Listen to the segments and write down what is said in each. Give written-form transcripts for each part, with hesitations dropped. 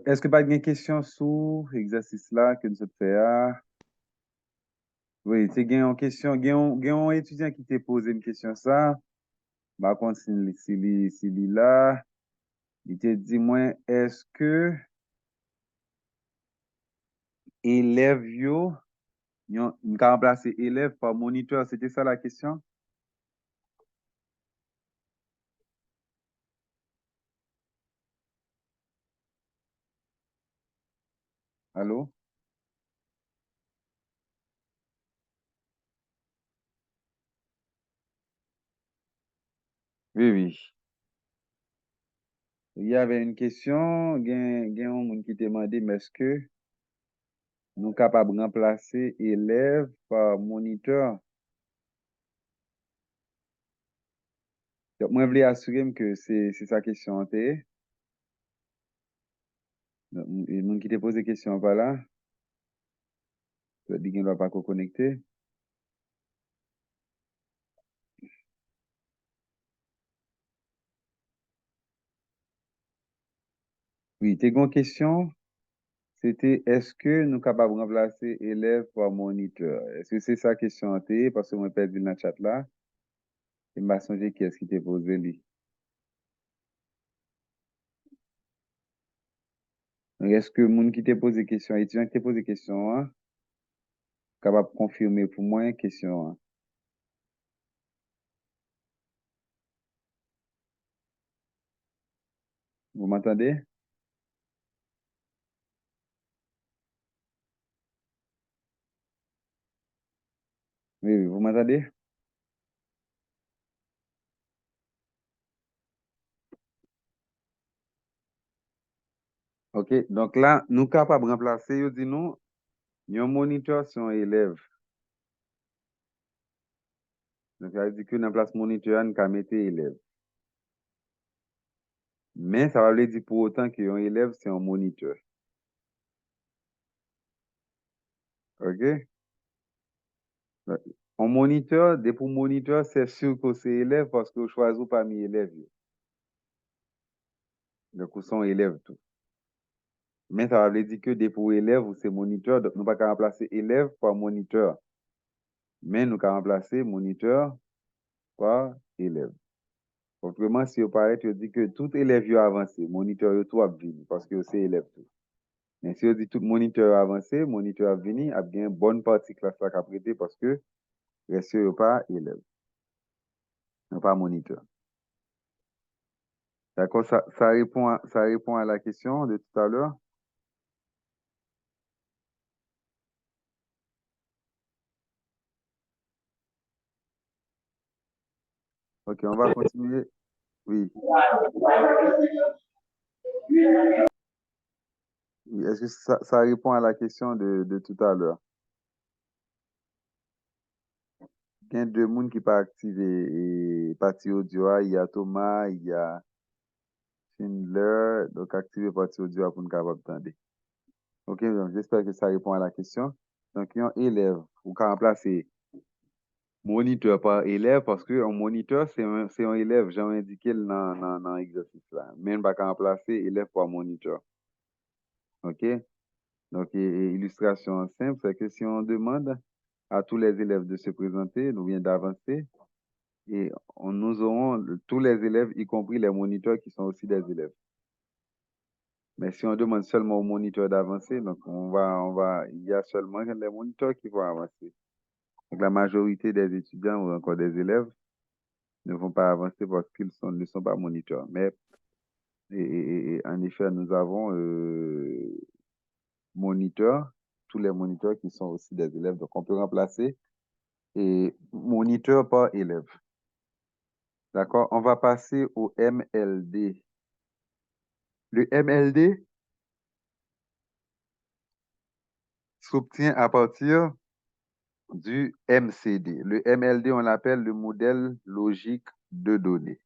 Est-ce que pas une question sur l'exercice là que nous avons fait? Oui, c'est une question, un étudiant qui t'a posé une question ça. Par contre, s'il là, il te dit, moi, est-ce que élève yo, on peut remplacer élève par moniteur? C'était ça la question? Allô? Oui, oui. Il y avait une question, il y a un monde qui te demandé, mais est-ce que nous sommes capables de remplacer élève par moniteur? Donc, moi, je voulais assurer que c'est sa question. Le monde qui te pose des questions par là, tu dis qu'il ne doit pas connecter. Oui, tes grandes questions, c'était est-ce que nous sommes capables de remplacer élève par moniteur? Est-ce que c'est sa question? Parce que moi, perdu dans le chat là, et m'a songé qui est-ce qui t'a posé lui. Donc, est-ce que le monde qui t'a posé des questions, étudiant qui t'a posé des questions, capable de confirmer pour moi une question? Vous m'entendez? Oui, oui, vous m'entendez? OK, donc là, nous sommes capables de remplacer, vous dit nous, un moniteur sur un élève. Donc, ça veut dire que dans la place moniteur, nous avons mettre élève. Mais ça veut dire pour autant qu'un élève, c'est un moniteur. OK? Un moniteur, dès pour moniteur, c'est sûr que c'est élève parce que vous choisissez parmi élèves. Donc, vous sont élèves tout. Mais ça veut dire que dès pour élève, c'est moniteur. Donc, nous ne pouvons pas remplacer élève par moniteur. Mais nous pouvons remplacer moniteur par élève. Autrement, si vous parlez, tu dis que tout élève a avancé, moniteur est tout a venu parce que c'est élève tout. Mais si on dit tout moniteur a avancé, moniteur a venu, a bien une bonne partie classe là qu'a prêté parce que reste pas élève, pas moniteur. D'accord, ça répond à la question de tout à l'heure. Ok, on va continuer. Oui. Oui. Est-ce que ça répond à la question de tout à l'heure? Il y a deux personnes qui pas activé et partie audio. Il y a Thomas, il y a Schindler. Donc, activer partie audio pour nous capable d'entendre. Ok, donc j'espère que ça répond à la question. Donc, il y a un élève, vous pouvez remplacer moniteur par élève parce qu'un moniteur, c'est un élève, j'ai indiqué dans l'exercice là. Mais on ne va pas remplacer élève par moniteur. OK? Donc, illustration simple, c'est que si on demande à tous les élèves de se présenter, nous vient d'avancer, et nous aurons tous les élèves, y compris les moniteurs qui sont aussi des élèves. Mais si on demande seulement aux moniteurs d'avancer, donc il y a seulement les moniteurs qui vont avancer. Donc, la majorité des étudiants ou encore des élèves ne vont pas avancer parce qu'ils ne sont pas moniteurs. Mais en effet, nous avons moniteurs, tous les moniteurs qui sont aussi des élèves. Donc, on peut remplacer moniteur par élève. D'accord? On va passer au MLD. Le MLD s'obtient à partir du MCD. Le MLD, on l'appelle le modèle logique de données.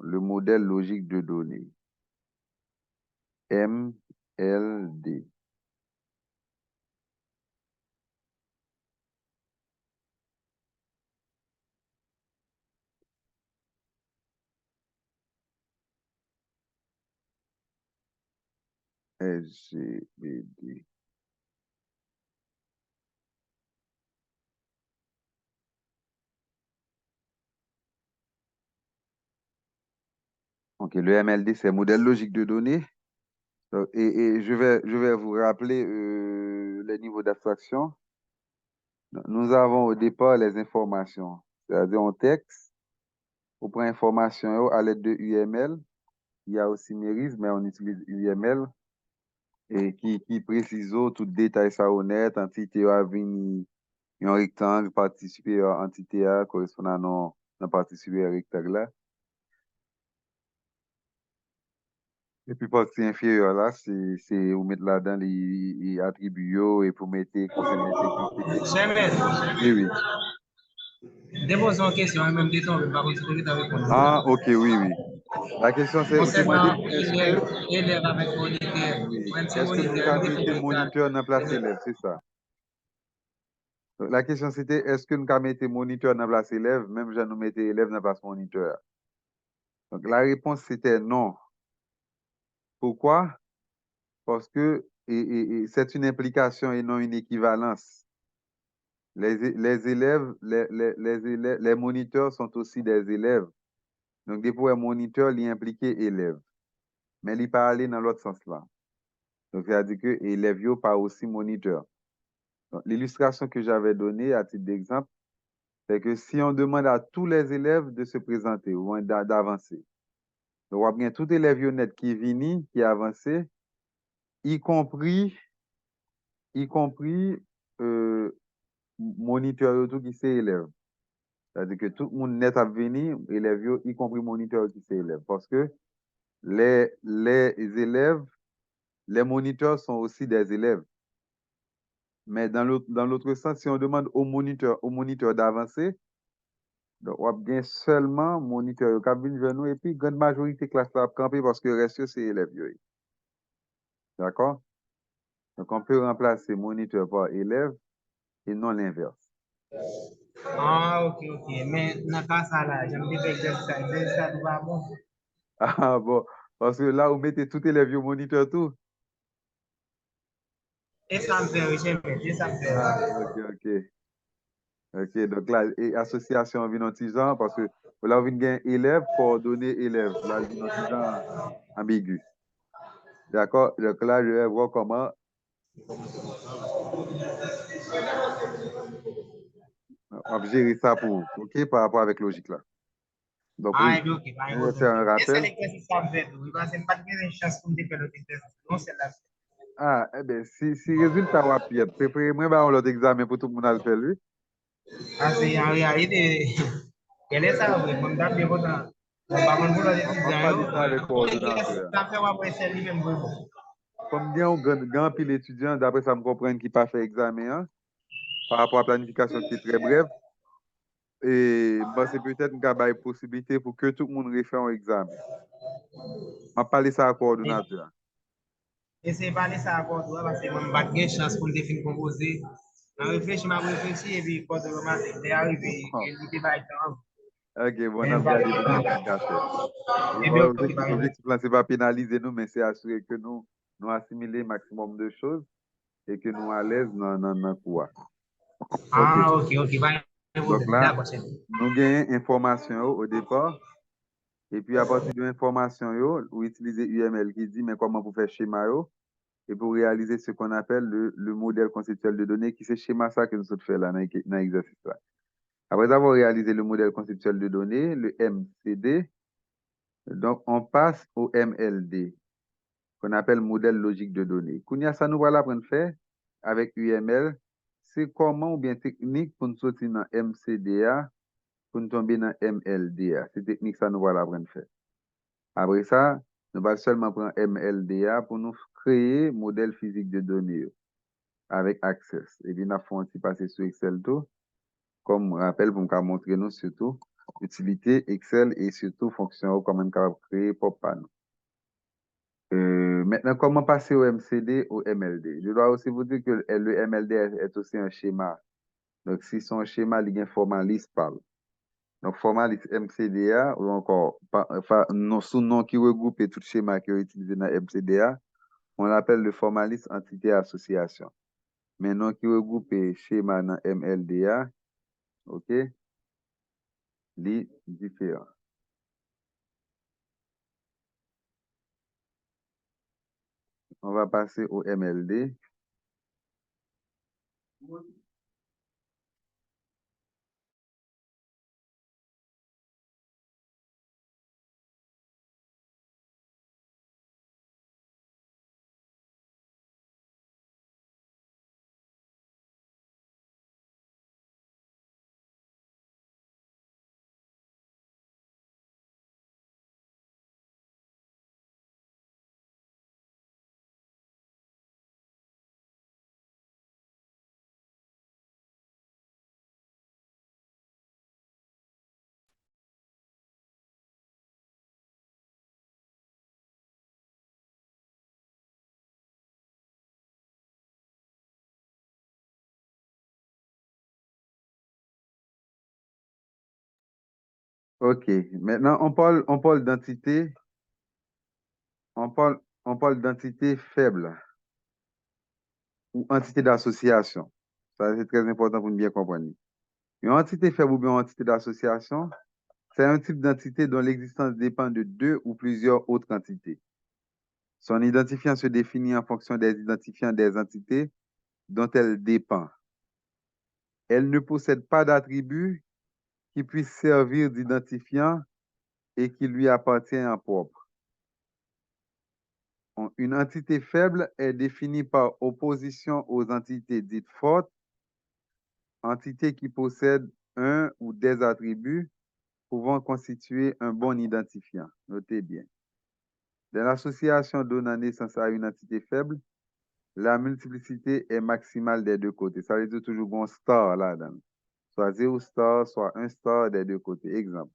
Le modèle logique de données. MLD. SGBD. OK, le MLD, c'est modèle logique de données. Et je vais vous rappeler les niveaux d'abstraction. Nous avons au départ les informations, c'est-à-dire un texte. On prend information à l'aide de UML. Il y a aussi Meris, mais on utilise UML et qui précise tout détail ça honnête, entité a vini un rectangle, partie supérieure, entité A correspond à non partie supérieure rectangle là. Et puis partie inférieure là, c'est vous mettre là-dedans les attributs yo, et pour mettre concernant l'intégrité. Jamais. Oui, oui. Déposons une question en même temps, mais pas possible de répondre. Ah, OK, oui, oui. La question c'est, vous demandez, Concernant élève avec moniteur, oui, même si est-ce que nous moniteur, avons il mis définit ça. moniteur dans la place élève, c'est ça? Donc, la question c'était, est-ce que nous avons mis moniteur dans la place élève, même si nous mettons élève dans la place moniteur? Donc la réponse c'était non. Pourquoi? Parce que c'est une implication et non une équivalence. Les élèves, les moniteurs sont aussi des élèves. Donc, des fois, un moniteur, il est impliqué élève. Mais il pas aller dans l'autre sens là. Donc, c'est-à-dire que élève n'est pas aussi moniteur. Donc, l'illustration que j'avais donnée à titre d'exemple, c'est que si on demande à tous les élèves de se présenter ou d'avancer, donc, on va bien tout élève net qui est venu, qui est avancé, y compris, y compris euh, moniteur tout qui c'est élève. C'est-à-dire que tout le monde net à venir, élève, y compris moniteur qui c'est élève. Parce que les élèves, les moniteurs sont aussi des élèves. Mais dans l'autre sens, si on demande au moniteur d'avancer, donc on a bien seulement moniteur qui vient vers nous et puis grande majorité classe là camper parce que le reste c'est élèves. D'accord? Donc on peut remplacer moniteur par élève et non l'inverse. Ah, ok. Mais dans le cas ça là, j'aime bien l'exercice. Ça va bon. Ah bon, parce que là, vous mettez tout élève au moniteur tout. Et ça me fait, j'aime, et ça me fait. Ah, ok. Ok, donc là, et association vient dans genre parce que là, on vient gagner élève, coordonnées élève. Là, il vient dans genre ambigu. D'accord? Donc là, je vais voir comment on va gérer ça pour vous. OK, par rapport avec logique là. Donc Ah, oui, ok, pas je vais important. faire un Et c'est rappel. l'exercice ça me fait. Oui, parce que pas de chance pour me faire l'autre exercice. Non, c'est là. Ah, eh bien, si résultat rapide, préparez-moi ben, l'autre examen pour tout le monde à le faire, lui. Ah, c'est en réalité, quel est ça? Oui, mon dame, bien content. Par contre, pour l'autre On étudiant, parle ça avec le l'exercice coordonnateur. ça fait après c'est lui-même. Comme il y a un grand pile étudiant, d'après ça me comprendre qui pas fait examen, hein, par rapport à la planification qui est très brève, et bah, c'est peut-être une possibilité pour que tout le monde refait un examen. On parler ça à la coordonnateur. Et c'est pas ça encore, parce que mon pas de chance pour me définir composer. Je réfléchi, et puis quand je remarque, c'est arrivé, il était pas temps. Ok, bon, on a Mais pas regardé pour nous faire café. et bien, ok, L'objectif, pas grave. l'objectif là, c'est pas pénaliser nous, mais c'est assurer que nous assimilons maximum de choses et que nous à l'aise dans le cours. OK. Ah, ok, pas Donc grave. là, D'accord, c'est nous gagnons information au départ. Et puis à partir de l'information, vous utilisez UML qui dit mais comment vous faire schéma yo, et pour réaliser ce qu'on appelle le modèle conceptuel de données, qui c'est schéma ça que nous sommes fait là dans l'exercice là. Après avoir réalisé le modèle conceptuel de données, le MCD, donc on passe au MLD, qu'on appelle modèle logique de données. Kounia, ça nous voilà apprendre à faire avec UML, c'est comment ou bien technique pour nous sortir dans MCDA, pour nous tomber dans MLDA. C'est technique ça nous voilà apprendre à faire. Après ça, nous allons seulement prendre MLDA pour nous créer modèle physique de données avec Access. Et puis, nous avons un petit passer sur Excel tout, comme rappel pour nous montrer nous surtout utilité Excel et surtout fonction comment nous capable créer pour panneau. Maintenant, comment passer au MCD, au MLD? Je dois aussi vous dire que le MLD est aussi un schéma. Donc, si son schéma, il y a un format LISPAL. Donc, format MCDA, ou encore, non, sous-nom qui regroupe tout schéma qui est utilisé dans MCDA, On l'appelle le formalisme entité-association. Maintenant, qui regroupe schéma dans MLDA, OK, les différents. On va passer au MLD. OK. Maintenant, on parle d'entité. On parle d'entité faible ou entité d'association. Ça, c'est très important pour nous bien comprendre. Une entité faible ou bien une entité d'association, c'est un type d'entité dont l'existence dépend de deux ou plusieurs autres entités. Son identifiant se définit en fonction des identifiants des entités dont elle dépend. Elle ne possède pas d'attributs qui puissent servir d'identifiant et qui lui appartient en propre. Une entité faible est définie par opposition aux entités dites fortes, entités qui possèdent un ou des attributs pouvant constituer un bon identifiant. Notez bien. Dans l'association donnant naissance à une entité faible, la multiplicité est maximale des deux côtés. Ça veut dire toujours bon star là-dedans. Soit 0 star, soit 1 star des deux côtés. Exemple.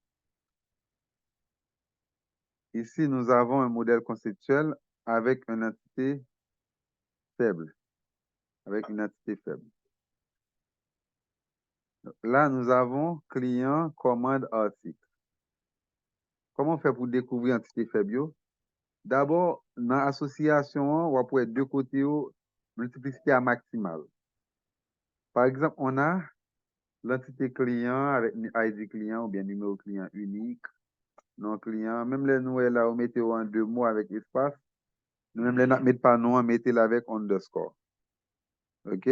Ici, nous avons un modèle conceptuel avec une entité faible. Avec une entité faible. Là, nous avons client, commande, article. Comment on fait pour découvrir entité faible? D'abord, dans l'association, on va pouvoir deux côtés, multiplicité à maximale. Par exemple, on a l'entité client avec ID client ou bien numéro client unique, non client. Même les nous là, on mettez en deux mots avec espace. Nous même les ne mettez pas non, mettez-les avec underscore. OK?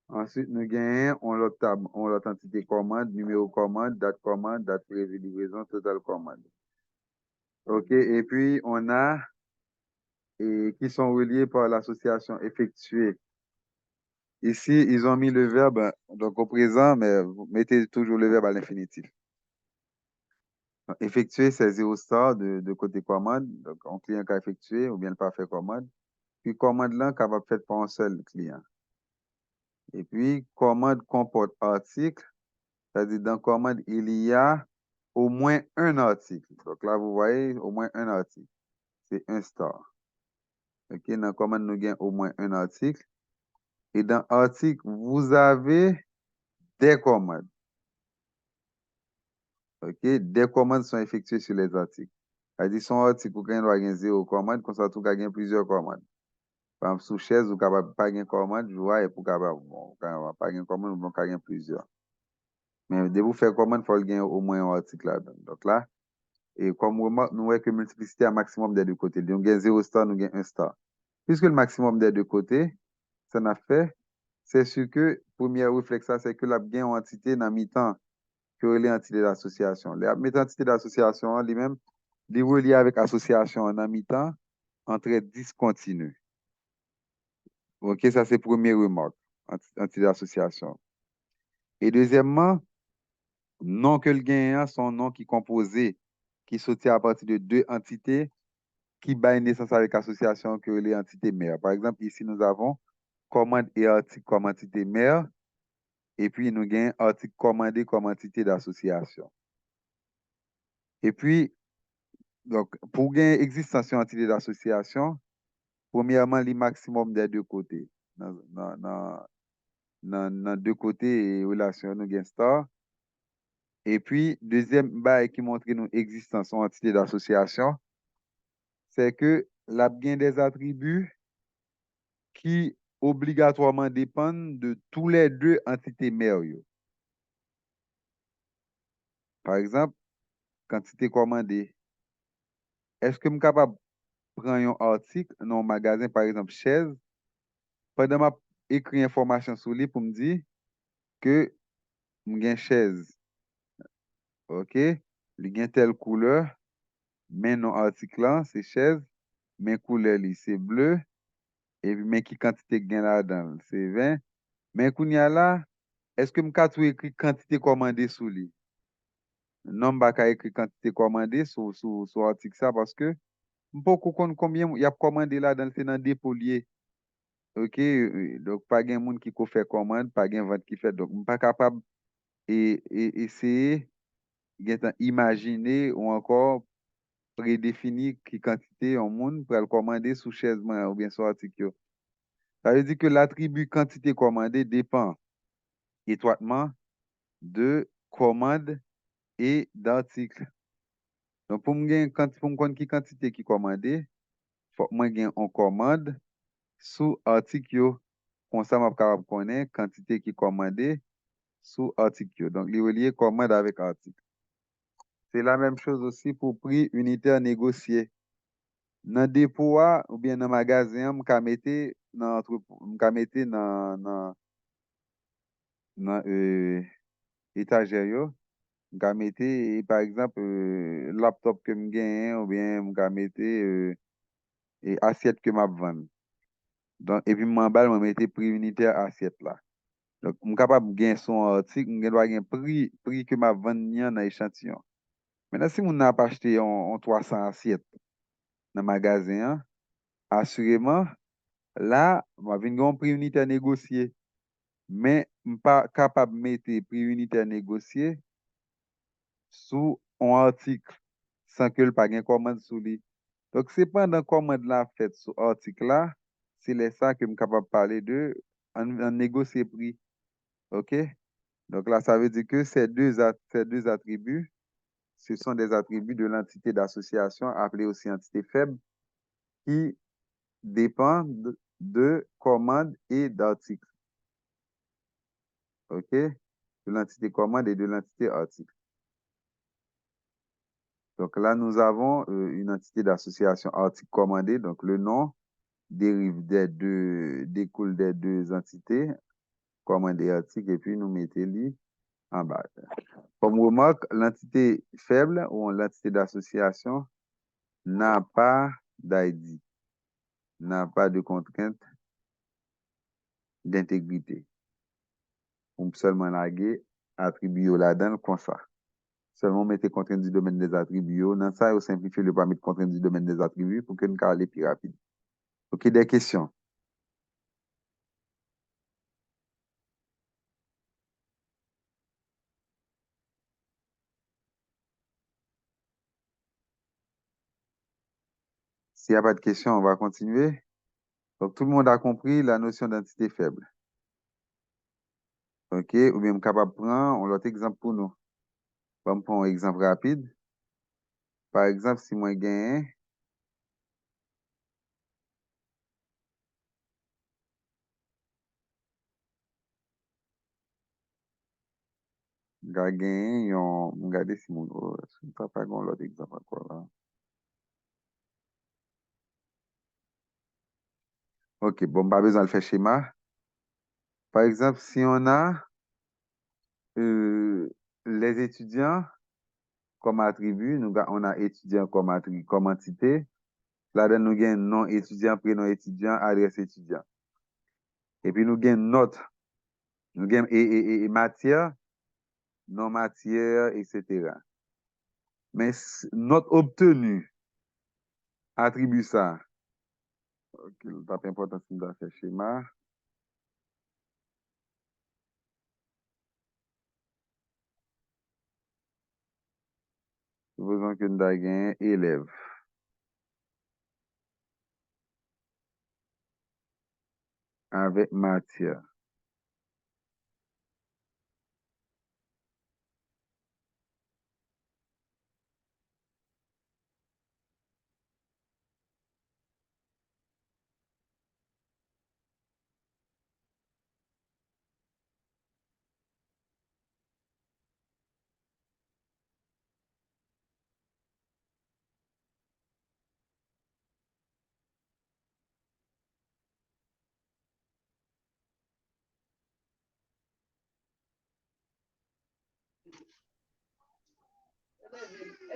Ensuite, nous gagnons on l'autre entité commande, numéro commande, date prévue livraison, total commande. OK? Et puis, on a qui sont reliés par l'association effectuée. Ici, ils ont mis le verbe donc au présent, mais vous mettez toujours le verbe à l'infinitif. Effectuer, c'est 0 star de côté commande. Donc, un client qui a effectué ou bien le parfait commande. Puis, commande là, capable de faire par un seul client. Et puis, commande comporte article. C'est-à-dire, dans commande, il y a au moins un article. Donc là, vous voyez, au moins un article. C'est un star. OK, dans commande, nous gagnons au moins un article. Et dans article, vous avez des commandes. OK, des commandes sont effectuées sur les articles. C'est-à-dire, son article, vous gagnez 0 commande, comme ça, vous gagnez plusieurs commandes. Par exemple, sous chaise, vous n'avez pas de commande, je vois, et pour capable, bon, pas de commande, vous gagnez plusieurs. Mais dès que vous faites commande, il faut gagner au moins un article là. Donc là, et comme remarque, nous voyons que multiplicité à maximum des deux côtés. Donc, nous avons 0 star, nous avons 1 star. Puisque le maximum des deux côtés, ça n'a fait, c'est sûr que, premier réflexe, c'est que la gain en entité dans mi-temps que les entités d'association. Les entités d'association, lui-même, les reliés avec association en mi-temps, entre discontinue. OK, ça c'est première remarque, entité d'association. Et deuxièmement, nom que le gagnant, son nom qui est composé, qui sortit à partir de deux entités qui baillent naissance avec association que les entités mères. Par exemple, ici, nous avons commande et article comme entité mère, et puis nous gagnons article commandé comme entité d'association. Et puis, donc, pour gagner existence d'une entité d'association, premièrement, le maximum des deux côtés. Dans deux côtés et relation, nous gagnons star. Et puis, deuxième bail qui montre nous existence d'une entité d'association, c'est que la bien des attributs qui obligatoirement dépendent de tous les deux entités mères. Yo. Par exemple, quantité commandée. Est-ce que je suis capable de prendre un article dans un magasin, par exemple, chaise, pendant ma écrit information sur lui pour me dire que j'ai une chaise, ok? Il y a telle couleur, mais non article là, c'est chaise, mais couleur li, c'est bleu, et puis mais qui quantité gain là-dedans, c'est 20. Mais qu'on y a là, est-ce que je peux écrire quantité commandée sur lui? Non, je peux écrire quantité commandée sur article ça parce que je ne sais pas combien il y a commandé là dans le dépôt lié. Ok, donc pas de monde qui fait commande, pas de vente qui fait. Donc, je ne suis pas capable d'essayer imaginer ou encore prédéfinir qui quantité en monde pour le commander sous chaise ou bien sur article. Yo. Ça veut dire que l'attribut quantité commandée dépend étroitement de commande et d'article. Donc, pour me connaître qui quantité qui commandée, faut que moi gagne en commande sous article. Yo. Comme ça, je suis capable de connaître quantité qui commandée sous article. Yo. Donc, lié commande avec article. C'est la même chose aussi pour prix unitaire négocié. Dans dépôt ou bien dans magasin, je mettre dans étagère yo, je mettre par exemple laptop que me gagne ou bien je mettre assiette que m'a vendre. Donc et puis m'emballe me mettre prix unitaire assiette là. Donc je capable de gagner son article, je dois gagner prix que m'a vendre dans échantillon. Maintenant si on n'a pas acheté en 300 assiettes dans le magasin, hein, assurément là, je vais un prix unitaire négocié. Mais je ne suis pas capable de mettre prix unitaire négocié sous un article sans que le pas de commande sur lui. Donc, c'est pendant commande la faite sur article là, c'est les ça que je suis capable de parler de en négocier prix. OK? Donc là, ça veut dire que ces deux attributs, ce sont des attributs de l'entité d'association, appelée aussi entité faible, qui dépendent de commande et d'article. OK? De l'entité commande et de l'entité article. Donc là, nous avons une entité d'association article commandé. Donc le nom découle des deux entités, commandé article, et puis nous mettons lui en bas. Comme remarque, l'entité faible ou l'entité d'association n'a pas d'ID, n'a pas de contrainte d'intégrité. On peut seulement laguer attribuer là-dedans comme ça. Seulement mettre contrainte du domaine des attributs. Dans ça, on simplifie le paramètre contrainte du domaine des attributs pour que nous aller plus rapide. OK, des questions? S'il n'y a pas de questions, on va continuer. Donc, tout le monde a compris la notion d'entité faible. OK? Ou bien, capable de prendre un autre exemple pour nous. On va prendre un exemple rapide. Par exemple, si moi gagne, regardez si mon, je ne peux pas prendre l'autre exemple encore là. OK, bon, pas besoin de faire schéma. Par exemple, si on a les étudiants comme attribut, on a étudiant comme entité. Là-dedans, nous avons nom étudiant, prénom étudiant, adresse étudiant. Et puis, nous avons note, nous avons matière, non matière, etc. Mais note obtenue attribue ça. Ok, pas important si nous avons fait schéma. Supposons que nous avons élève avec matière.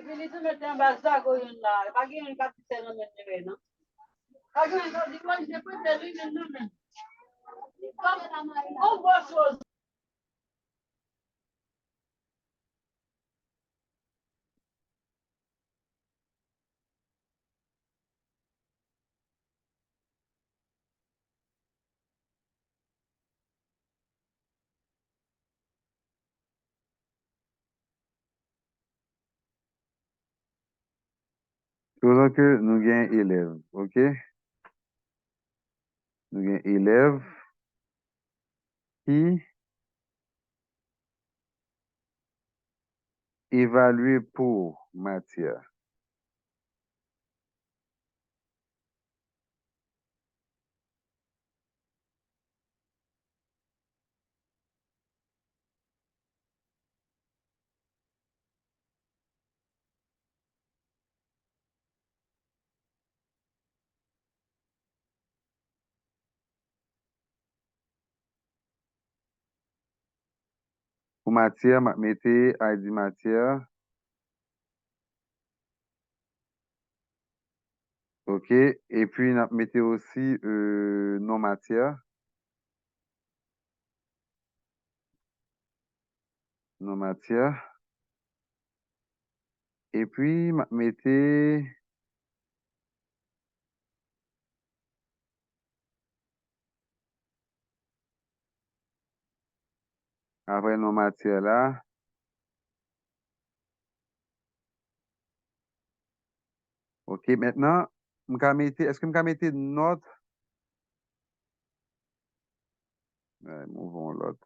Et puis, les mettent en bas ça, quoi, là. Pas qu'il y ait une capitaine à mettre, non? Pas qu'il y ait une capitaine, je peux te dire, non, non. On voit chose. Supposons que nous avons élève, ok? Nous avons élève qui évalue pour matière. Pour matière, je mettez ID matière, ok? Et puis, je mettez aussi non matière, non matière. Et puis, je mettez après non matière là, ok? Maintenant, est-ce que je mettez note? Mouvons l'autre.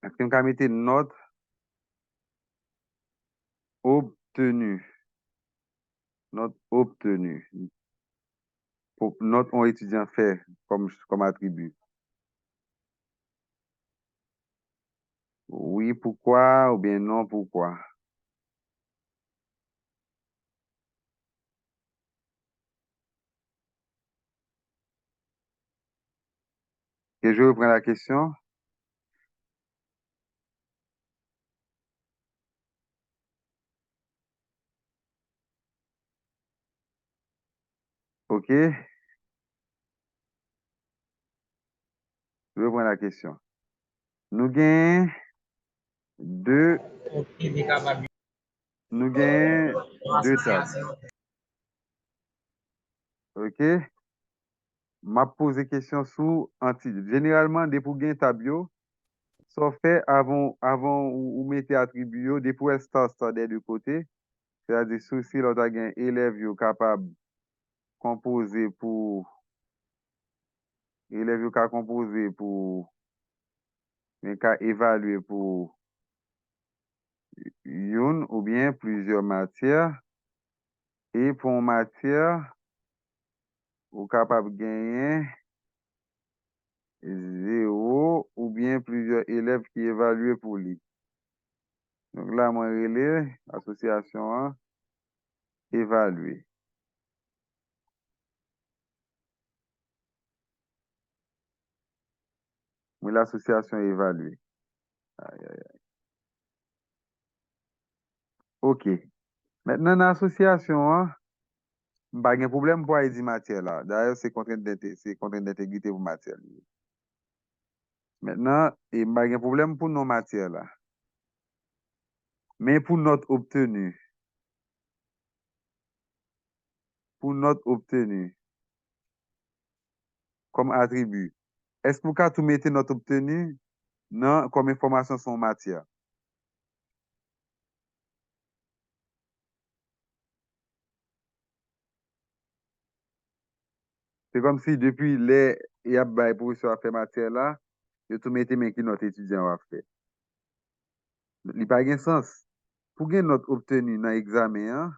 Est-ce que je mettez note obtenue? Note obtenue. Note un étudiant fait comme attribut. Oui, pourquoi? Ou bien non, pourquoi? Et je reprends la question. OK? Je reprends la question. Nous gagnons deux, Ok, il est capable nous gagnons de deux tables. association. OK? M'a posé question sur anti. Généralement, des pour gagner tableau, ça fait avant ou mettez attribut, yo, des pour star des deux côtés. C'est-à-dire, si l'autre a gagné élève yo capable composer pour, élève yo ka composer pour, mais ka évaluer pour une ou bien plusieurs matières. Et pour une matière, ou capable de gagner 0 ou bien plusieurs élèves qui évaluent pour lui. Donc là, moi, relais, association hein, évaluer. Moi, l'association évaluer. Aïe, aïe, aïe. OK. Maintenant, dans l'association, hein, pas de problème pour aider matière là. D'ailleurs, c'est contrainte d'intégrité pour matière. Maintenant, il n'y a pas de problème pour non matière là. Mais pour note obtenue comme attribut, est-ce que vous pouvez tout mettre note obtenue non, comme information sur matière? C'est comme si depuis les il y a des professeurs à faire matière là, je tout mettre mais qui notre étudiant a fait. Il n'y a pas de sens. Pour une note obtenue dans l'examen,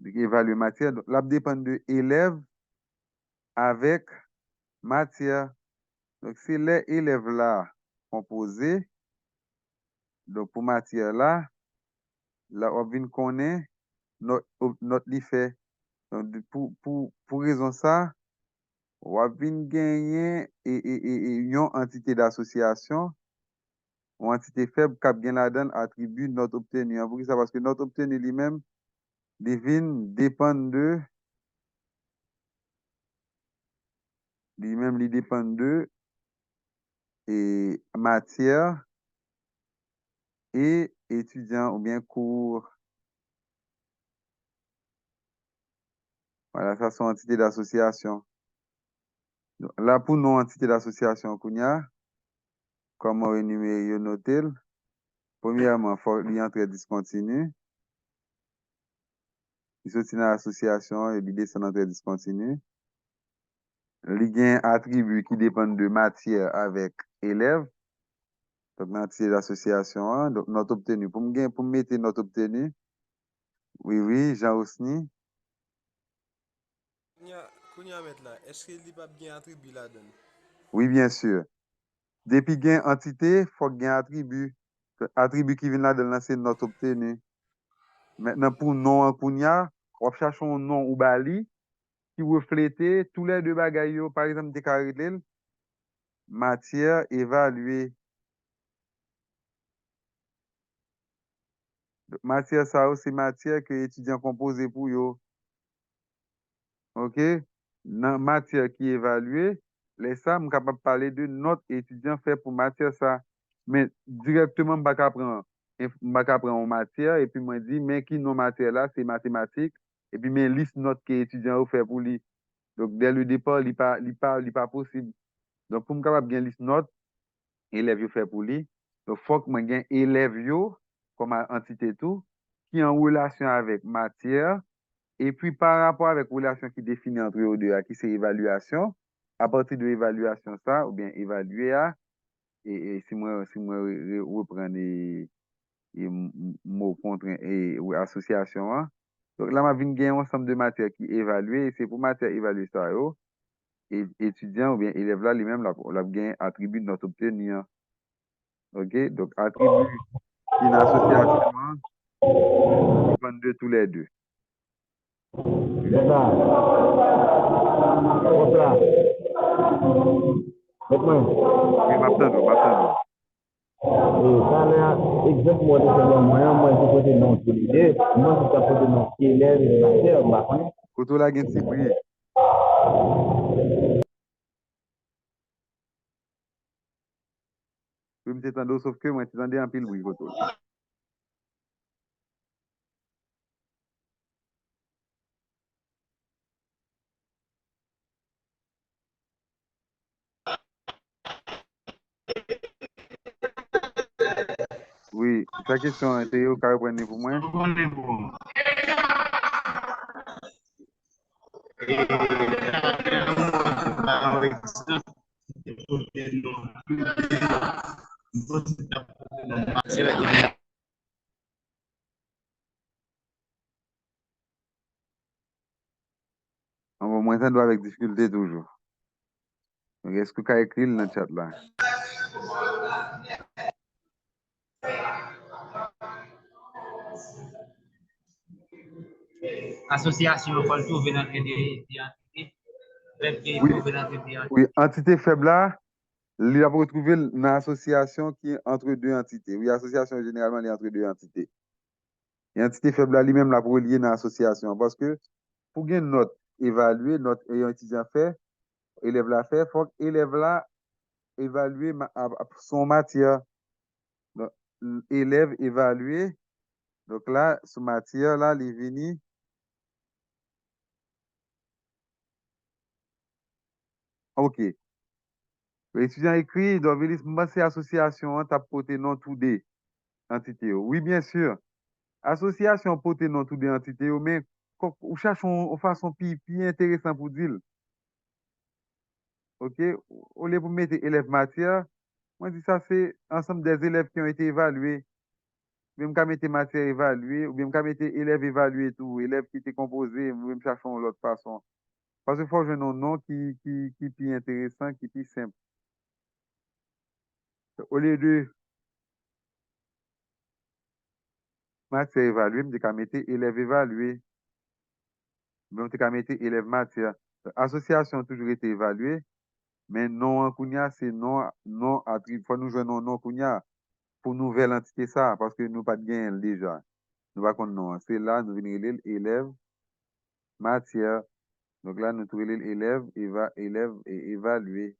évaluer matière, là dépend de élève avec matière. Donc si les élèves là composés, donc pour matière là, on vient connaître notre li fait. Donc pour raison ça, on vient gagner une entité d'association Ou entité faible qui a bien la donne attribut note obtenue. Pour qui ça? Parce que note obtenue lui-même, dépend de, lui-même, il dépend de et matière et étudiant ou bien cours. Voilà, ça sont entités d'association. Là, pour nos entités d'association, qu'on y a, comment énumérer noter? Premièrement, il faut y entrer discontinu. Il sortit dans l'association et il descend dans le discontinu. Il y a un attribut qui dépend de matière avec élève. Donc, l'entité d'association, hein. Donc, note obtenue. Pour mettre note obtenue, oui, Jean Osni. Kounya mettre là, est-ce qu'il n'y a pas bien attribut là-dedans? Oui, bien sûr. Depuis qu'il y a une entité, il faut qu'il y ait un attribut. Attribut qui vient là-dedans, c'est note obtenue. Maintenant, pour nom, Kounya, on cherche un nom ou bali qui reflète tous les deux bagailles. Par exemple, des carrés, matière évaluée. Matière, ça, c'est matière que l'étudiant composé pour yo. OK? Dans matière qui est évaluée, les ça, je suis capable de parler de notre étudiant fait pour matière ça. Mais directement, je ne vais pas prendre en matière et puis je dis, mais qui non matière là, c'est mathématiques. Et puis, mes liste notes que l'étudiant a fait pour lui. Donc, dès le départ, il n'est pas possible. Donc, pour me capable bien liste notes, élève yo fait pour lui. Donc, faut que moi gagne élève yo comme entité tout qui est en relation avec matière et puis par rapport avec relation qui définit entre eux deux qui c'est évaluation. À partir de l'évaluation ça ou bien évaluer et si moi reprendre et mot contre et ou association hein. Donc là m'a vinn gagner un ensemble de matières qui évaluer et c'est pour matière évaluer ça yo et étudiant ou bien élève là lui-même la gagne attribut de notre obtenu. OK? Donc, attribut qui est une association dépend de tous les deux. C'est ça. C'est ça. Maintenant, Oui, m'attendons. ça là, exactement de ce moyen, moi, je peux dire non pour l'idée. Moi, je peux dire non. Il est relateur, bah, Koto la gen ti brie. Oui, m'te tando, sauf que moi, te tande en pile brie koto. Oui, sa question était yo ka reprendre pour moi. On est bon. On va moins tando avec difficulté toujours. Donc, est-ce que tu as écrit dans le chat là? Association, on peut le trouver dans les entités. Même qui est Oui, trouvé dans les entités. oui, entité faible là, il a retrouvé une association qui est entre deux entités. Oui, association généralement elle est entre deux entités. Et entité faible là, lui-même la pour lier dans l'association. Parce que pour gagner une note évaluée, note ayant étudiant fait, élève la fait, faut que élève là évaluer son matière. Donc, élève évalué. Donc là, son matière là, il vini. OK. L'étudiant écrit, donc, moi, c'est association, t'as porté non tout des entités. Oui, bien sûr. Association porté non tout des entités, mais on cherche une façon plus intéressante pour dire. OK? Au lieu pour mettre élève matière, moi, je dis ça, c'est ensemble des élèves qui ont été évalués. Même quand mettre matière évaluée, ou bien quand mettre élève évalué tout, élève qui était composé, même cherchons l'autre façon. Parce qu'il faut jouer un nom qui est plus intéressant, qui est plus simple. Au lieu de matière évaluée, je vais mettre élève évalué. Je vais mettre élève matière. Association a toujours été évaluée, mais non en Kounia, c'est non attribut. Il faut nous jouer non Kounia. pour nouvelle entité ça, parce que nous pas de gain déjà. Nous pas qu'on non. C'est là, nous venons élève, élève, matière. Donc là, nous trouvons élève, élève et évaluer.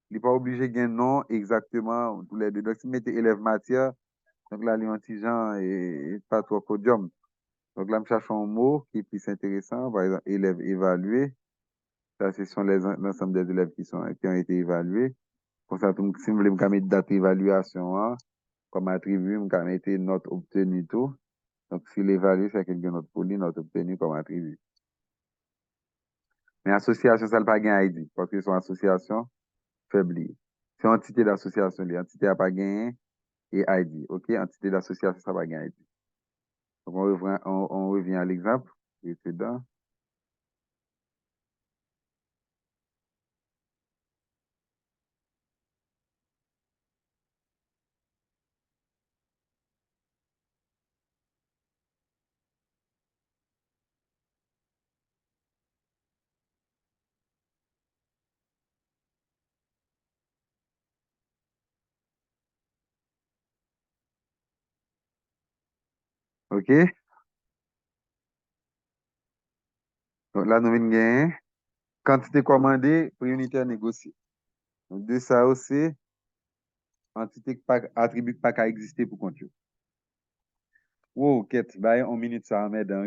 Il n'est pas obligé de gagner non exactement tous les deux. Donc, si vous mettez élève matière, donc là, l'antigen est pas trop podium. Donc là, je cherche un mot qui est plus intéressant. Par exemple, élève évalué. Ça, ce sont l'ensemble des élèves qui ont été évalués. Pour ça, si vous voulez me mettre date d'évaluation hein, comme attribut, vous mettez note obtenue tout. Donc, si l'évalué, c'est quelqu'un d'autre pour lui, note obtenue comme attribut. Mais association, ça n'a pas gagné ID, parce que son association faible. C'est une entité d'association, l'entité n'a pas gagné et ID. OK? Entité d'association, ça n'a pas gagné ID. Donc, on revient à l'exemple précédent. OK? Donc là, nous venons gagner quantité commandée, prix unitaire négocié. Donc, de ça aussi, entité attribut pas qu'à exister pour compte. Wow, quête, bah, on minute ça, mesdames.